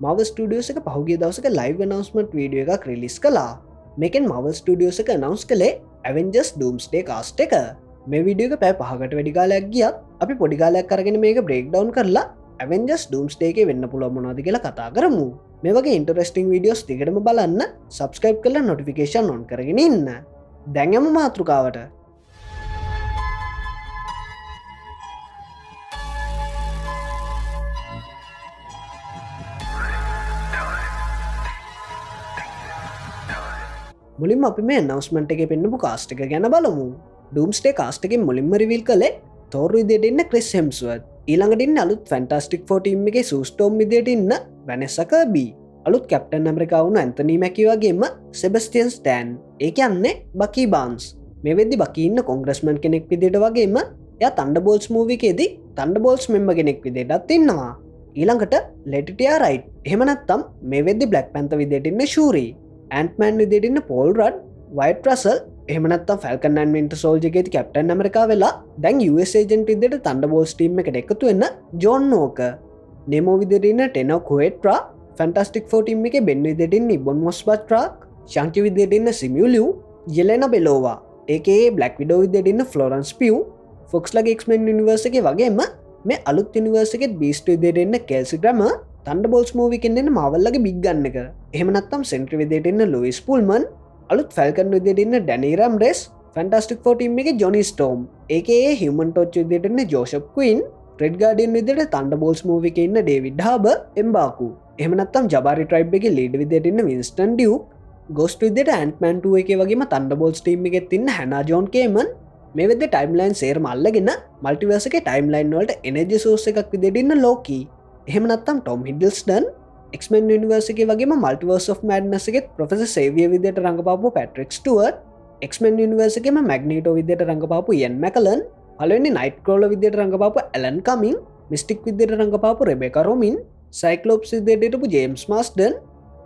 Marvel Studios එක පහුගිය දවසක live announcement වීඩියෝ එකක් රිලීස් කළා. මේකෙන් Marvel Studios එක announce කළේ Avengers Doomsday cast එක. මේ වීඩියෝ එක පැය 5කට වැඩි කාලයක් ගියත් අපි පොඩි කාලයක් අරගෙන මේක breakdown කරලා Avengers Doomsday එකේ වෙන්න පුළුවන් මොනවද කියලා කතා කරමු. මේ වගේ interesting videos දිගටම බලන්න subscribe කරලා notification on කරගෙන ඉන්න. දැන් යමු මාතෘකාවට. මුලින්ම අපි මේ announcement එකේ පෙන්නපු cast එක ගැන බලමු. Doomsday cast එකෙන් මුලින්ම reveal කළේ Thor විදියට ඉන්න Chris Hemsworth. ඊළඟට ඉන්න අලුත් Fantastic Four team එකේ Sue Storm විදියට ඉන්න Vanessa Kirby. අලුත් Captain America වුණ Anthony Mackie වගේම Sebastian Stan. ඒ කියන්නේ Bucky Barnes. මේ වෙද්දි Bucky ඉන්න congressman කෙනෙක් විදියට වගේම එයා Thunderbolts movie එකේදී Thunderbolts member කෙනෙක් විදියටත් ඉන්නවා. ඊළඟට Letitia Wright. එහෙම නැත්නම් මේ වෙද්දි Black Panther විදියට ඉන්න Shuri. Ant-Man විදියට ඉන්න Paul Rudd, Wyatt Russell, එහෙම නැත්නම් Falcon and Winter Soldier එකේදී Captain America වෙලා දැන් US agent විදියට Thunderbolts team එකට එකතු වෙන John Walker. Nemo විදියට ඉන්න Tenno Kuetra, Fantastic Four team එකේ Ben විදියට ඉන්න Ibn Mosbatra, Shang-Chi විදියට ඉන්න Simu Liu, Yelena Belova, aka Black Widow විදියට ඉන්න Florence Pugh, Fox ලගේ X-Men universe එකේ වගේම මේ අලුත් universe එකේ Beast විදියට ඉන්න Kelsey Grammer, Thunderbolts movie එකෙන් එන්න Marvel ලගේ big gun එක. එහෙම නැත්නම් Sentry විදියට ඉන්න Louis Pullman, අලුත් Falcon විදියට ඉන්න Danny Randles, Fantastic Four team එකේ Johnny Storm, aka Human Torch විදියට ඉන්න Joseph Quinn, Red Guardian විදියට Thunderbolts movie එකේ ඉන්න David Harbour, M'Baku. එහෙම නැත්නම් Jabari tribe එකේ lead විදියට ඉන්න Winston Duke, Ghost විදියට Ant-Man 2 එකේ වගේම Thunderbolts team එකෙත් ඉන්න Hannah John Kamen. මේ වෙද්දි timeline සේරම අල්ලගෙන multiverse එකේ timeline වලට energy source එකක් විදියට ඉන්න Loki. එහෙම නැත්නම් Tom Hiddleston, X-Men universe එකේ වගේම Multiverse of Madness එකේ Professor Xavier විදියට රංගපාපු Patrick Stewart, X-Men universe එකේම Magneto විදියට රංගපාපු Ian McKellen, පළවෙනි Nightcrawler විදියට රංගපාපු Alan Cumming, Mystic විදියට රංගපාපු Rebecca Romijn, Cyclops විදියට හිටපු James Marsden,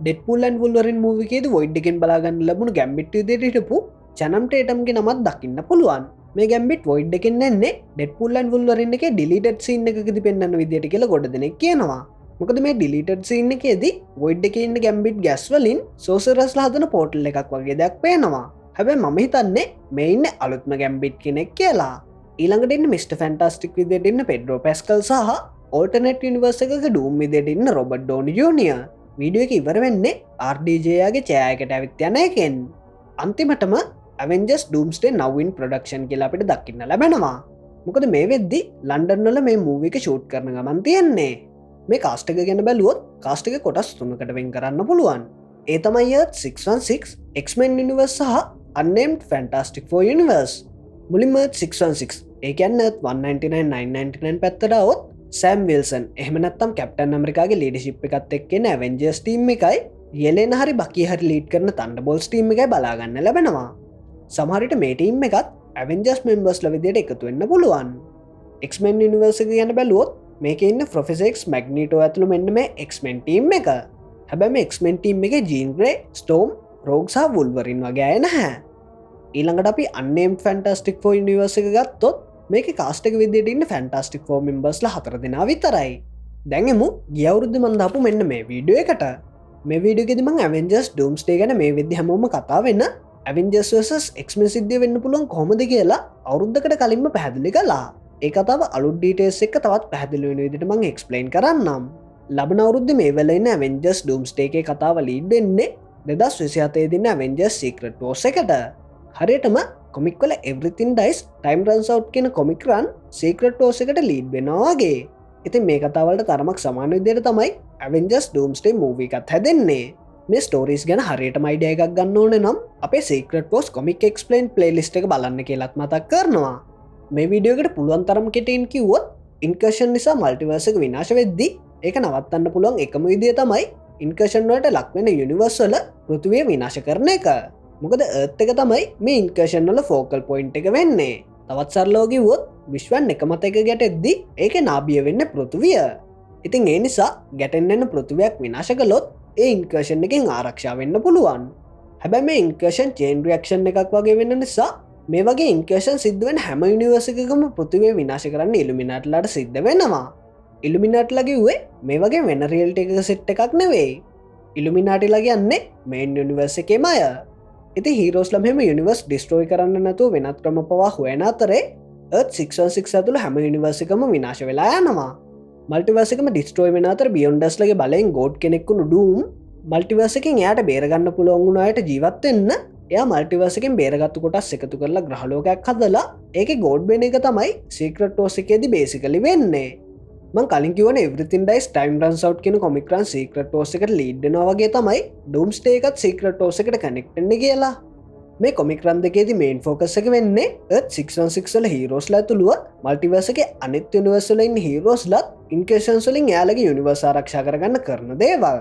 Deadpool and Wolverine movie එකේදී Void එකෙන් බලා ගන්න ලැබුණු Gambit විදියට හිටපු Channing Tatum ගේ නමත් දකින්න පුළුවන්. මේ Gambit Void එකෙන් එන්නේ Deadpool and Wolverine එකේ deleted scene එකකදී පෙන්වන්න විදියට කියලා ගොඩ දෙනෙක් කියනවා. මොකද මේ deleted scene එකේදී Void එකේ ඉන්න Gambit gas වලින් sorceressලා හදන portal එකක් වගේ දෙයක් පේනවා. හැබැයි මම හිතන්නේ මේ ඉන්නේ අලුත්ම Gambit කෙනෙක් කියලා. ඊළඟට ඉන්න Mr. Fantastic විදියට ඉන්න Pedro Pascal සහ alternate universe එකක Doom විදියට ඉන්න Robert Downey Jr. වීඩියෝ එක ඉවර වෙන්නේ RDJ යාගේ ඡායාවකට ඇවිත් යන එකෙන්. අන්තිමටම Avengers Doomsday now in production කියලා අපිට දකින්න ලැබෙනවා. මොකද මේ වෙද්දි ලන්ඩන් වල මේ මූවි එක ෂූට් කරන ගමන් තියෙන්නේ. මේ කාස්ට් එක ගැන බැලුවොත් කාස්ට් එක කොටස් තුනකට වෙන් කරන්න පුළුවන්. ඒ තමයි Earth 616, X-Men universe සහ Unnamed Fantastic Four universe. මුලින්ම Earth 616, ඒ කියන්නේ Earth 199 999 පැත්තට આવොත් Sam Wilson, එහෙම නැත්නම් Captain America ගේ leadership එකත් එක්ක එන Avengers team එකයි Yelena හරි Bucky හරි lead කරන Thunderbolts team එකයි බලා ගන්න ලැබෙනවා. සමහරට මේ ටීම් එකත් Avengers members ලා විදියට එකතු වෙන්න පුළුවන්. X-Men universe එක ගැන බැලුවොත් මේකේ ඉන්න Professor X, Magneto ඇතුළු මෙන්න මේ X-Men team එක. හැබැයි මේ X-Men team එකේ Jean Grey, Storm, Rogue සහ Wolverine වගේ අය නැහැ. ඊළඟට අපි Unnamed Fantastic Four universe එක ගත්තොත් මේකේ cast එක විදියට ඉන්න Fantastic Four members ලා 4 දෙනා විතරයි. දැන් එමු ගිය අවුරුද්දේ මම දාපු මෙන්න මේ වීඩියෝ එකට. මේ වීඩියෝ එකේදී මම Avengers Doomsday ගැන මේ වෙද්දි හැමෝම කතා වෙන Avengers vs X-Men සිද්ධිය වෙන්න පුළුවන් කොහොමද කියලා අවුරුද්දකට කලින්ම පැහැදිලි කළා. ඒ කතාව අලුත් ඩීටේල්ස් එක්ක තවත් පැහැදිලි වෙන විදිහට මම එක්ස්ප්ලেইন කරන්නම්. ලබන අවුරුද්දේ මේ වෙලේ ඉන්න Avengers Doomsday එකේ කතාව ලීඩ් වෙන්නේ 2027 දින Avengers Secret Wars එකට. හරියටම කොමික් වල Everything Dies Time Runs Out කියන කොමික් රන් Secret Wars එකට ලීඩ් වෙනවා වගේ. ඉතින් මේ කතාව වලට තරමක් සමාන විදිහට තමයි Avengers Doomsday movie එකත් හැදෙන්නේ. මේ ස්ටෝරීස් ගැන හරියටම අයිඩියා එකක් ගන්න ඕනේ නම් අපේ Secret Wars Comic Explain playlist එක බලන්න කියලාත් මතක් කරනවා. මේ වීඩියෝ එකට පුළුවන් තරම් කෙටියෙන් කිව්වොත් ඉන්කර්ෂන් නිසා මල්ටිවර්ස් එක විනාශ වෙද්දී ඒක නවත්තන්න පුළුවන් එකම විදිය තමයි ඉන්කර්ෂන් වලට ලක් වෙන යුනිවර්ස් වල පෘථිවිය විනාශ කරන එක. මොකද Earth එක තමයි මේ ඉන්කර්ෂන් වල focal point එක වෙන්නේ. තවත් සරලව කිව්වොත් විශ්වයන් එක මත එක ගැටෙද්දී ඒකේ නාභිය වෙන්නේ පෘථිවිය. ඉතින් ඒ නිසා ගැටෙන්න යන පෘථිවියක් විනාශ කළොත් ඒ ඉන්කර්ෂන් එකෙන් ආරක්ෂා වෙන්න පුළුවන්. හැබැයි මේ ඉන්කර්ෂන් චේන් රියැක්ෂන් එකක් වගේ වෙන නිසා මේ වගේ ඉන්කර්ෂන් සිද්ධ වෙන හැම යුනිවර්ස් එකකම පෘථිවිය විනාශ කරන්න ඉලුමිනාටිලාට සිද්ධ වෙනවා. ඉල්ිමිනාට් ලගිවේ මේ වගේ වෙන රියල්ට එක සෙට් එකක් නෙවෙයි. ඉල්ිමිනාටි ලගන්නේ මේන් යනිවර්ස එකේම අය. ඉති හිරෝස්ලම් හෙම යනිවර්ස් ඩිස්ට්‍රෝයි කරන්න නැතු වෙනත් ක්‍රම පවා හොයන අතරේ 616 ඇතුළ හැම යනිවර්සිකම විනාශ වෙලා යනවා. මල්ටිවර්සිකම ඩිස්ට්‍රෝයි වෙන අතර බියොන්ඩස්ලගේ බලෙන් ගෝඩ් කෙනෙක්කුණු ඩූම් මල්ටිවර්සකෙන් එයාට බේරගන්න පුළොංගුණයට ජීවත්වෙන්න එයා මල්ටිවර්සකෙන් බේරගත්තු කොටස් එකතු කරලා ග්‍රහලෝකයක් හදලා ඒක ගෝඩ් බෙන එක තමයි සීක්‍රට්ටෝසිකේද බේසිකලි වෙන්නේ. මං කලින් කිවන එවරිතින් ඩයිස් ටයිම් රන්සවට් කියන කොමික්‍රන් සීක්‍රටෝස එකට ලීඩ්නවා වගේ තමයි ඩුම්ස්ටේකත් සීක්‍රටෝස එකට කනෙක්ටන්න කියලා. මේ කොමික්‍රන් දෙකේති මේන් ෆෝකස් එක වෙන්නේ 616ල හිරෝස්ල ඇතුළුව මල්ටිවර්සගේ අනිත් යනිවර්සලයින් හිරෝස්ලත් ඉන්කේෂන්ස්ලින් යාලගේ යුනිවර්ස ආරක්ෂා කරගන්න කරන දේවල්.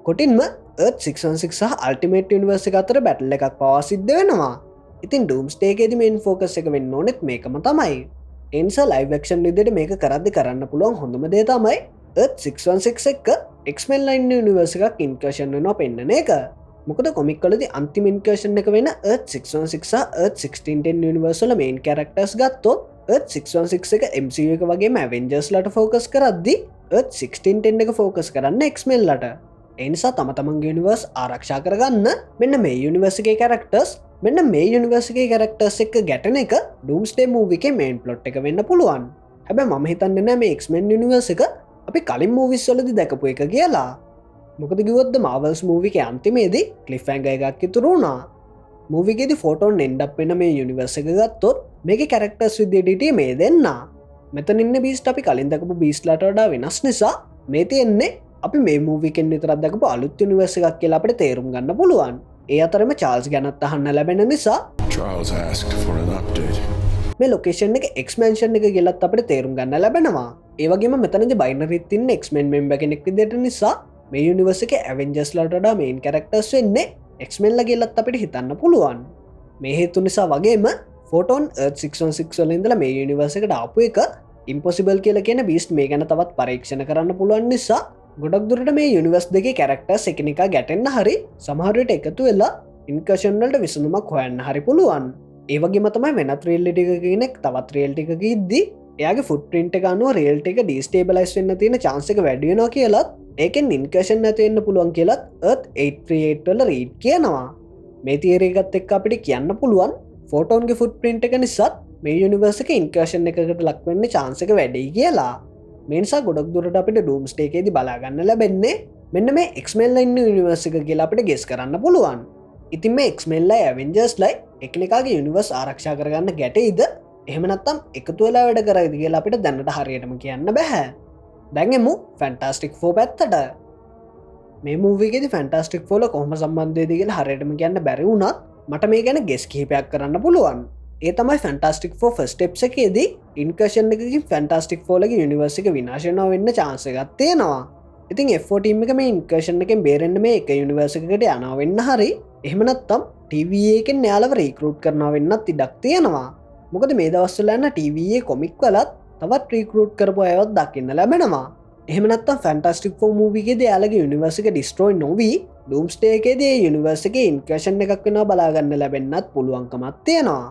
කොටින්ම 616 සහ අල්ටිමේට් යනිවර්ස එක අතර බැටල් එකක් පවා සිද්ධ වෙනවා. ඉතින් ඩුම්ස්ටේකේදි මේන් ෆෝකස් එක වෙන්න ඕනෙත් මේකම තමයි. එනිසා ලයිවක්ෂන් විදියට මේක කරද්දි කරන්න පුළුවන් හොඳම දේ තමයි 616 එක එක්ස්මෙන් ලයින් යනිවර්ස එකක් ඉන්කර්ෂන් වෙනවා පෙන්නන එක. මොකද කොමික් වලදී අන්තිම ඉන්කර්ෂන් එක වෙන 616 සහ 1610 යනිවර්සල මේන් කැරක්ටර්ස් ගත්තොත් 616 එක MCU එක වගේම ඇවෙන්ජර්ස් ලට ෆෝකස් කරද්දි 1610 එක ෆෝකස් කරන්න එක්ස්මෙන් ලට. එනිසා තම තමන්ගේ යනිවර්ස් ආරක්ෂා කරගන්න මෙන්න මේ යනිවර්ස එකේ කැරක්ටර්ස් මෙන්න මේ යනිවර්සගේ කැරක්ටර්ස් එක්ක ගැටන එක ඩුම්ස්ටේ මූවිකේ මේන් ප්ලොට් එක වෙන්න පුළුවන්. හැබැයි මම හිතන්නේ නෑ මේ එක්ස්මෙන් යනිවර්ස එක අපි කලින් මූවිස් වලදී දැකපු එක කියලා. මොකද කිව්වොත් ද මාවල්ස් මූවිකේ අන්තිමේදී ක්ලිෆ්හැන්ගර් එකක් ඉතුරු වුණා. මූවිකේදී ෆෝටෝන් එන්ඩ් අප් වෙන මේ යනිවර්ස එක ගත්තොත් මේකේ කැරක්ටර්ස් විදියට මේ දෙන්න. මෙතන ඉන්න බීස්ට් අපි කලින් දැකපු බීස්ට්ලාට වඩා වෙනස් නිසා මේ තියෙන්නේ අපි මේ මූවිකෙන් විතරක් දැකපු අලුත් යනිවර්ස එකක් කියලා අපිට තේරුම් ගන්න පුළුවන්. ඒ අතරම චාල්ස් ගැනත් අහන්න ලැබෙන නිසා මේ ලොකේෂන් එක එක්ස්මේන්ෂන් එක කියලත් අපට තේරුම් ගන්න ලැබෙනවා. ඒවගේම මෙතනද බයිනරිත්තින්න එක්ස්මෙන් මෙම්බ කෙනෙක් විදිට නිසා මේ යනිවර්ස එක ඇවෙන්ජස් ලටඩා මේන් කැරක්ටර්ස් වෙන්නේ එක්ස්මෙන්ල කියලත් අපිට හිතන්න පුළුවන්. මේ හේතු නිසා වගේම ෆෝටෝන් 616 වලින්දල මේ යනිවර්ස එකට ආපු එක ඉම්පොසිබල් කියලා කියන බීස්ට් මේ ගැන තවත් පරීක්ෂණ කරන්න පුළුවන් නිසා ගොඩක් දුරට මේ යනිවර්ස් දෙකේ කැරක්ටර්ස් එකිනෙක ගැටෙන්න හරි සමහරට එකතු වෙලා ඉන්කර්ෂන්වලට විසඳුමක් හොයන්න හරි පුළුවන්. ඒවගේ මතමයි වෙනත් රියල්ටි එකගෙනෙක් තවත් රියල්ටි එකක ඉද්දි එයාගේ ෆුට් ප්‍රින්ට් එක අනුව රියල්ටි එක ඩිස්ටේබලයිස් වෙන්න තියෙන chance එක වැඩි වෙනවා කියලත් ඒකෙන් ඉන්කර්ෂන් නැති වෙන්න පුළුවන් කියලත් Earth 838 වල රීඩ් කියනවා. මේ තියරි එකත් එක්ක අපිට කියන්න පුළුවන් ෆෝටෝන්ගේ ෆුට් ප්‍රින්ට් එක නිසා මේ යනිවර්ස් එකේ ඉන්කර්ෂන් එකකට ලක් වෙන්න chance එක වැඩි කියලා. මේ නිසා ගොඩක් දුරට අපිට ඩූම්ස්ටේ එකේදී බලාගන්න ලැබෙන්නේ මෙන්න මේ එක්ස්මෙන් ලයින් යනිවර්ස් එක කියලා අපිට ගෙස් කරන්න පුළුවන්. ඉතින් මේ එක්ස්මෙන් ලයි ඇවෙන්ජර්ස්ලයි එකිනෙකාගේ යනිවර්ස් ආරක්ෂා කරගන්න ගැටෙයිද එහෙම නැත්නම් එකතු වෙලා වැඩ කරයිද කියලා අපිට දැනට හරියටම කියන්න බෑ. දැන් එමු ෆැන්ටාස්ටික් 4 පැත්තට. මේ මූවි එකේදී ෆැන්ටාස්ටික් 4 ල කොහොම සම්බන්ධ වෙයිද කියලා හරියටම කියන්න බැරි වුණත් මට මේ ගැන ගෙස් කිහිපයක් කරන්න පුළුවන්. ඒ තමයි ෆැන්ටාස්ටික් 4 ෆස්ට් ස්ටෙප්ස් එකේදී ඉන්කර්ෂන් එකකින් ෆැන්ටාස්ටික් 4 ලගේ යනිවර්ස් එක විනාශ වෙනවා වෙන්න chance එකක් තියෙනවා. ඉතින් F4 ටීම් එක මේ ඉන්කර්ෂන් එකෙන් බේරෙන්න මේ එක යනිවර්ස් එකකට යනවා වෙන්න හරි එහෙම නැත්නම් TVA එකෙන් යාලව රීක්‍රූට් කරනවා වෙන්නත් ඉඩක් තියෙනවා. මොකද මේ දවස්වල යන TVA කොමික් වලත් තවත් රීක්‍රූට් කරපු අයවත් දකින්න ලැබෙනවා. එහෙම නැත්නම් ෆැන්ටාස්ටික් 4 මූවි එකේදී යාලගේ යනිවර්ස් එක ඩිස්ට්‍රොයි නොවි ඩූම්ස්ටේ එකේදී ඒ යනිවර්ස් එකේ ඉන්කර්ෂන් එකක් වෙනවා බලා ගන්න ලැබෙන්නත් පුළුවන්කමක් තියෙනවා.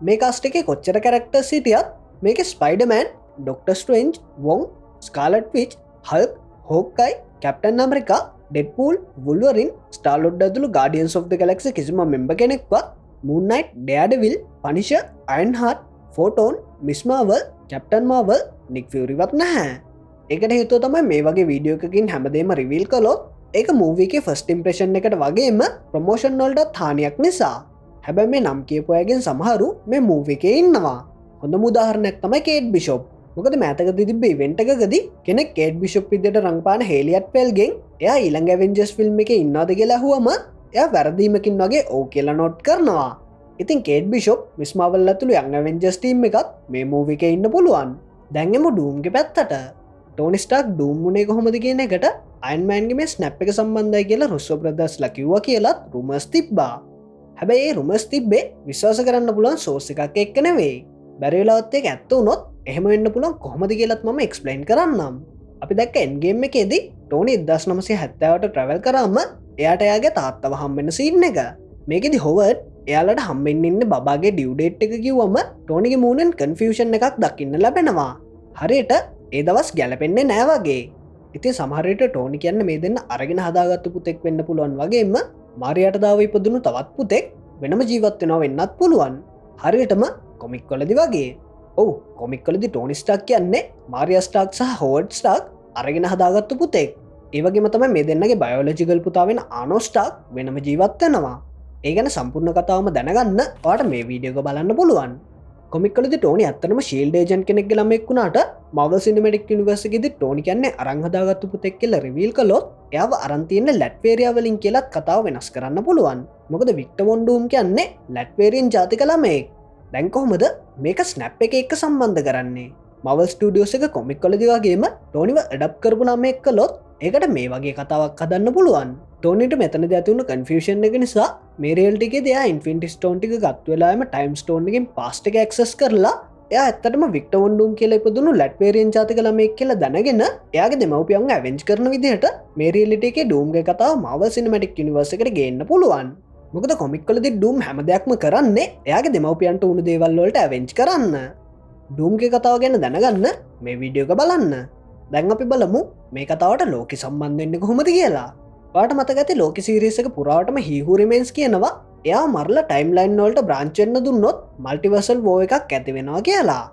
මේ කාස්ට් එකේ කොච්චර කැරක්ටර්ස් හිටියත් මේකේ Spiderman, Doctor Strange, Wong, Scarlet Witch, Hulk, Hawkeye, Captain America, Deadpool, Wolverine, Starlord ඇතුළු ගාඩියන්ස් ඔෆ් ද ගැලැක්සි කිසිම මෙම්බර් කෙනෙක්වත් Moon Knight, Daredevil, Punisher, Ironheart, Photon, Ms Marvel, Captain Marvel, Nick ෆියුරිවත් නැහැ. ඒකට හේතුව තමයි මේ වගේ වීඩියෝ එකකින් හැමදේම රිවීල් කළොත් ඒක මූවි එකේ ෆස්ට් ඉම්ප්‍රෙෂන් එකට වගේම ප්‍රොමෝෂන් වලටත් හානියක් නිසා. හැබැයි මේ නම් කියපු අයගෙන් සමහරු මේ මූවි එකේ ඉන්නවා. හොඳම උදාහරණයක් තමයි කේට් බිෂොප්. මොකද මෑතකදී තිබ්බ ඉවෙන්ට් එකකදී කෙනෙක් කේට් බිෂොප් විදියට රංපාන හේලියට් පෙල්ගෙන් එයා ඊළඟ ඇවෙන්ජර්ස් ෆිල්ම් එකේ ඉන්නවද කියලා අහුවම එයා වැරදීමකින් වගේ ඔව් කියලා නෝට් කරනවා. ඉතින් කේට් බිෂොප් මිස් මාවල් ඇතුළු යං ඇවෙන්ජර්ස් ටීම් එකත් මේ මූවි එකේ ඉන්න පුළුවන්. දැන් එමු ඩූම්ගේ පැත්තට. ටෝනි ස්ටාර්ක් ඩූම් වුණේ කොහොමද කියන එකට අයන් මෑන්ගේ මේ ස්නැප් එක සම්බන්ධයි කියලා රුස්සෝ බ්‍රදර්ස්ලා කිව්වා කියලාත් රුමර්ස් තිබ්බා. හැබැයි ඒ රුමර්ස් තිබ්බේ විශ්වාස කරන්න පුළුවන් සෝස් එකක් එක්ක නෙවෙයි. බැරි වෙලාවත් ඒක ඇත්ත වුණොත් එහෙම වෙන්න පුළුවන් කොහොමද කියලාත් මම එක්ස්ප්ලেইন කරන්නම්. අපි දැක්ක එන්ඩ් ගේම් එකේදී ටෝනි 1970ට ට්‍රැවල් කරාම එයාට එයාගේ තාත්තව හම්බෙන්න සීන් එක. මේකෙදි හොවර්ඩ් එයාලට හම්බෙන්න ඉන්න බබාගේ ඩිව් ඩේට් එක කිව්වම ටෝනිගේ මූණෙන් කන්ෆියුෂන් එකක් දකින්න ලැබෙනවා. හරියට ඒ දවස් ගැලපෙන්නේ නෑවගේ. ඉතින් සමහරයට ටෝනි කියන්න මේ දෙන්න අරගෙන හදාගත්තු පුතෙක් වෙන්න පුළුවන් වගේම මාරයට දාව ඉපදුණු තවත් පුතෙක් වෙනම ජීවත්වෙනවා වෙන්නත් පුළුවන්. හරියටම කොමික් කොලදි වගේ. ඔවු කොමික් කොලදි ටෝනි ස්ටාක් කියන්නේ මාරිය ස්ටාක් සහ හෝඩ් ස්ටාක් අරගෙන හදාගත්තු පුතෙක්. ඒවගේම තමයි මේ දෙන්නගේ බයෝලොජිකල් පුතාවෙන ආනෝස්ටාක් වෙනම ජීවත්වෙනවා. ඒ ගැන සම්පූර්ණ කතාවම දැනගන්න පාට මේ වීඩියෝක බලන්න පුළුවන්. කොමික්කලද ටෝනි අත්තරම ශීල් ඩේජන් කෙනෙක් ළමෙක්ුණාට මව සිනමටික් නිවර්සගෙද ටෝනි කියන්නේ අරංහදාගත්තු පුතෙක් කියල රිවීල් කලොත් එයාව අරන්තියන්න ලැට්වේරියාවලින් කියලත් කතාව වෙනස් කරන්න පුළුවන්. මොකද වික්ට වොන්ඩුම් කියන්නේ ලැට්වේරියන් ජාතික ළමෙක්. දැන්කොහොමද මේක ස්නැප් එක එක්ක සම්බන්ධ කරන්නේ. මවල් ස්ටඩියෝස එක කොමික් කොලදිවාගේම ටෝනිව ඩප් කරපු ළමෙක් කලොත් ඒකට මේ වගේ කතාවක් හදන්න පුළුවන්. ටෝනිට මෙතන ඇතිවුණු කන්ෆියෂන් එක නිසා මේරේල්ටිගේ දෙයා ඉන්ෆින්ටි ස්ටෝන්ටික ගත්වෙලාම ටයිම් ස්ටෝන්ගෙන් පාස්ටික ක්සස් කරලා එයා ඇත්තටම වික්ට වොන්ඩුම් කියල ඉපදුණු ලැට්වේරියන් ජාතික ළමෙක් කියල දැනගෙන එයාගේ දෙමවපියන් ඇවෙන්ච් කරන විදිහට මේරේලිටේ ඩූම්ගේ කතාව මව සිනමටික් නිවර්සකට ගන්න පුළුවන්. මොකද කොමික්කලදි ඩූම් හැම දෙයක්ම කරන්නේ එයාගේ දෙමවපියන්ට උුණු දේවල්වලට ඇවෙන්ච් කරන්න. ඩූම්ගේ කතාව ගැන දැනගන්න මේ වීඩියෝක බලන්න. දැන් අපි බලමු මේ කතාවට ලෝක සම්බන්ධෙන්න්න කොහොමද කියලා. පාට මතගති ලෝක සිරිසක පුරාටම හිහුරිමෙන්ස් කියනවා එයා මරලා ටයිම් ලයින් වලට බ්‍රාංචෙන්න්න දුන්නොත් මල්ටිවර්සල් වෝ එකක් ඇති වෙනවා කියලා.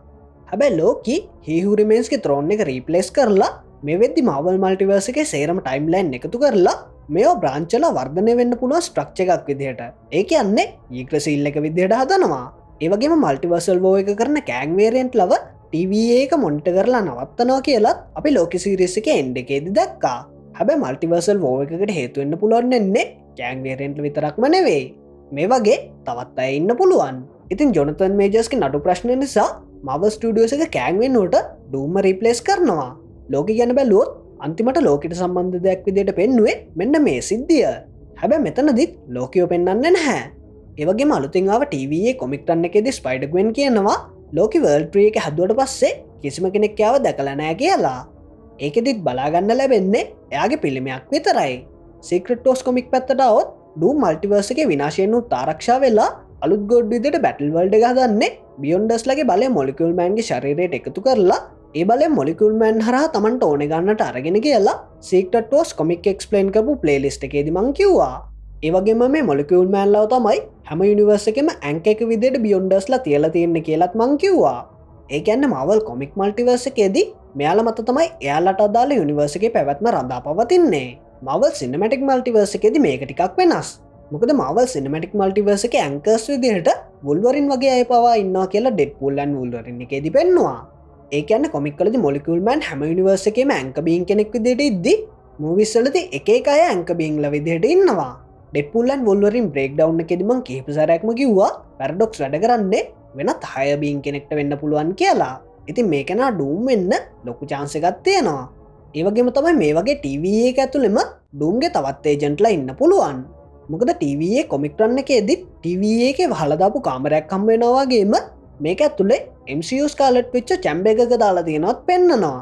හැබැයි ලෝකි හිහුරිමෙන්ස්ගේ ත්‍රෝන් එක රීපලේස් කරලා මේ වෙද්දි මවල් මල්ටිවර්සගේ සේරම ටයිම් ලයින් එකතු කරලා මේ බ්‍රාංචල වර්ධනය වෙන්න පුළුව ස්ට්‍රක්්ච එකක් විදිහට ඒ කියන්නේ ඒක්‍රසිල්ල එක විදිහට හදනවා. ඒවගේම මල්ටිවර්සල් වෝ එක කරන කෑන්වේරෙන්ට් ලව TV එක මොනිට කරලා නවත්තනවා කියලත් අපි ලෝක සිරිස එක එන්ඩ එකේද දක්කා. හැබැ මල්ටිවර්සල් වෝ එකකට හේතුවෙන්න පුළුවන්න්නේ කෑන්වේරෙන්ට් විතරක්ම නෙවෙයි. මේ වගේ තවත් අය ඉන්න පුළුවන්. ඉතින් ජොනතන් මේජස්ක නඩු ප්‍රශ්න නිසා මව ස්ටඩියෝස එක කෑන්වෙන්නුවට ඩූම රිපලේස් කරනවා. ලෝක ගැන බැලුවොත් අන්තිමට ලෝකට සම්බන්ධ දෙයක් විදියට පෙන්නුවේ මෙන්න මේ සිද්ධිය. හැබැ මෙතනදිත් ලෝකයෝ පෙන්න්න නැහැ. ඒවගේ අලුතිංාව TVේ කොමික්ටන්න එකෙද ස්පයිඩගුවෙන් කියනවා ලෝක වර්ල් ප්‍රිය එක හදුවට පස්සේ කිසිම කෙනෙක්යාව දැකලනෑ කියලා. ඒකෙදිත් බලාගන්න ලැබෙන්නේ එයාගේ පිළිමයක් විතරයි. සික්‍රටෝස් කොමික් පැත්තටාවත් ඩූ මල්ටිවර්සගේ විනාශයෙන්ු තාරක්ෂා වෙලා අලුත් ගොඩ් විදිට බැටල් වල්ඩ ගදන්නේ බියොන්ඩස්ලගේ බලය මොලිකුල්මෑන්ගේ ශරීරයට එකතු කරලා ඒ බලය මොලිකුල්මෑන් හර තමන්ට ඕන ගන්නට අරගෙන කියලා සික්ටෝස් කොමික් එක්ස්පලේන් කපු ප්ලේලිස්ට එකේද මං කිව්වා. ඒවගේම මේ මොලිකුල් මෑන්ලාව තමයි හැම යුනිවර්සකම ඇංක එක විදියට බියොන්ඩස්ලා තියලා තියෙන්න කියලත් මං කිව්වා. ඒකන්න මවල් කොමික් මල්ටිවර්සකේදී මෙයාල මත තමයි එයාලට අදාල යුනිවර්සගේ පැවැත්ම රඳා පවතින්නේ. මවල් සිනමටික් මල්ටිවර්සකේද මේක ටිකක් වෙනස්. මොකද මවල් සිනමටික් මල්ටිවර්සක ඇංකර්ස් විදිහට වුල්වරින් වගේ අය පවා ඉන්නවා කියලා ඩෙඩ්පූල්ලන් වුල්වරින් එකේදී පෙන්නවා. ඒකන්න කොමික්කලද මොලිකුල්මෑන් හැම යුනිවර්සකේම ඇංක බීන් කෙනෙක් විදියට ඉද්දි මූවිස්සලති එක අය ඇංක බීංල විදිහට ඉන්නවා. ඩෙපුල්ලන් වොල්වරින් බ්‍රේක් ඩව් එකෙදමං කේපසරැක්ම කිව්වා පැරඩොක්ස් වැඩ කරන්නේ වෙනත් හය බීන් කෙනෙක්ට වෙන්න පුළුවන් කියලා. ඉතින් මේකෙන ඩූම් වෙන්න ලොකු චාන්සකත් තියෙනවා. ඒවගේම තමයි මේ වගේ TV එක ඇතුළෙම ඩූම්ගේ තවත් ඒජන්ට්ලා ඉන්න පුළුවන්. මොකද TV කොමික්ටන්න එකෙදිත් TV එක වහලදාපු කාමරයක් කම්වෙනවාගේම මේක ඇතුළේ MCU ස්කාලට් වෙච්ච චැම්බ එකක දාලා තියෙනවත් පෙන්න්නනවා.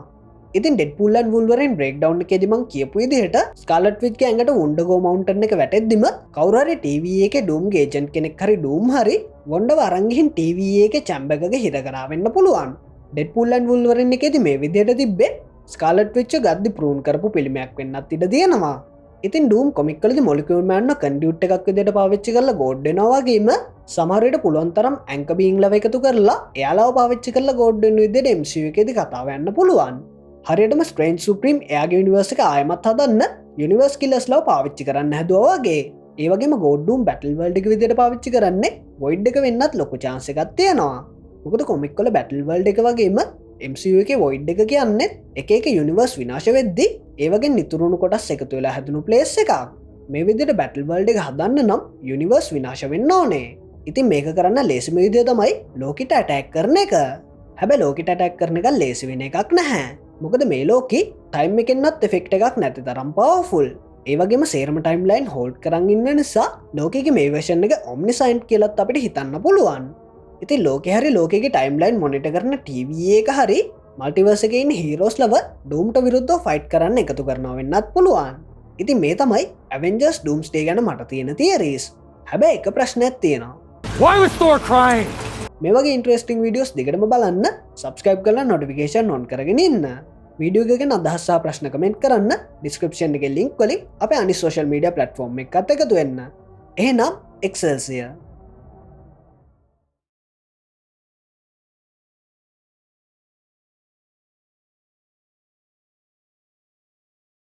ඉතින් ඩෙඩ්පූල්ලන් වුල්වරෙන් බ්‍රේක් ඩව් එකෙදිමං කියපු විදිහට ස්කාලට් විච් ඇඟට උන්ඩගෝ මවන්ටන් එක වැටෙද්දිම කවුරරි TV එක ඩූම්ගේ ඒජන්ට් කෙනෙක් හරි ඩූම් හරි වොන්ඩ වරංගිහින් TV එක චැම්බකගේ හිරකරාවෙන්න පුළුවන්. ඩෙඩ්පූල්ලන් වුල්වරෙන් එකෙති මේ විදිහට තිබ්බේ ස්කාලට් වෙච්ච ගද්දි ප්‍රූන් කරපු පිළිමයක් වෙන්නත් ඉඩ තියෙනවා. ඉතින් ඩූම් කොමික්කලදි මොලිකුල්මෑන්න කන්ඩියුට් එකක් විදිහට පාවිච්චි කරලා ගෝඩ්ඩෙනවාගේම සමහරයට පුළුවන් තරම් ඇංක බීංලව එකතු කරලා එයාලාව පාවිච්චි කරලා ගෝඩ්ඩෙන් විදිහට MCU එකේදී කතාව යන්න පුළුවන්. හරියටම ස්ට්‍රේන්ජ් සුප්‍රීම් එයාගේ යුනිවර්ස් එක ආයමත් හදන්න යුනිවර්ස් කිලර්ස් ලව පාවිච්චි කරන්න හැදුවා වගේ. ඒ වගේම ගෝඩ්ඩූම් බැටල් වර්ල්ඩ් එක විදිහට පාවිච්චි කරන්නේ වොයිඩ් එක වෙන්නත් ලොකු chance එකක් තියෙනවා. මොකද කොමික් වල බැටල් වර්ල්ඩ් එක වගේම MCU එකේ වොයිඩ් එක කියන්නේ එක එක යුනිවර්ස් විනාශ වෙද්දී ඒ වගේ නිතුරුණු කොටස් එකතු වෙලා හැදුණු ප්ලේස් එකක්. මේ විදිහට බැටල් වර්ල්ඩ් එක හදන්න නම් යුනිවර්ස් විනාශ වෙන්න ඕනේ. ඉතින් මේක කරන්න ලේසිම විදිය තමයි ලෝකිට ඇටැක් කරන එක. හැබැයි ලෝකිට ඇටැක් කරන එක ලේසි වෙන එකක් නැහැ. මොකද මේ ලෝකෙ ටයිම් එකෙන්වත් එෆෙක්ට් එකක් නැති තරම් පවර්ෆුල්. ඒ වගේම සේරම ටයිම් ලයින් හෝල්ඩ් කරන් ඉන්න නිසා ලෝකෙගේ මේ version එක ඔම්නිසයින්ට් කියලාත් අපිට හිතන්න පුළුවන්. ඉතින් ලෝකෙ හරි ලෝකෙගේ ටයිම් ලයින් මොනිටර් කරන TV එක හරි මල්ටිවර්ස් එකේ ඉන්න හීරෝස් ලව ඩූම්ට විරුද්ධව ෆයිට් කරන්න එකතු කරනවා වෙන්නත් පුළුවන්. ඉතින් මේ තමයි Avengers Doomsday ගැන මට තියෙන තියරීස්. හැබැයි එක ප්‍රශ්නයක් තියෙනවා. Why was Thor crying? මෙවගේ ඉන්ට්‍රස්ටිං විඩියෝස් දිගටම බලන්න සබස්ක්‍රයිබ් කරලා නොටිෆිකේෂන් ඔන් කරගෙන ඉන්න. වීඩියෝගෙන් අදහස්සා ප්‍රශ්න කමෙන්ට් කරන්න ඩිස්ක්‍රපෂන් එක ලින්ක් වලින් අප අනි සෝශල් මීඩිය පලටෆෝර්ම් එක එකතු වෙන්න. එහෙනම් එක්සල්සිය.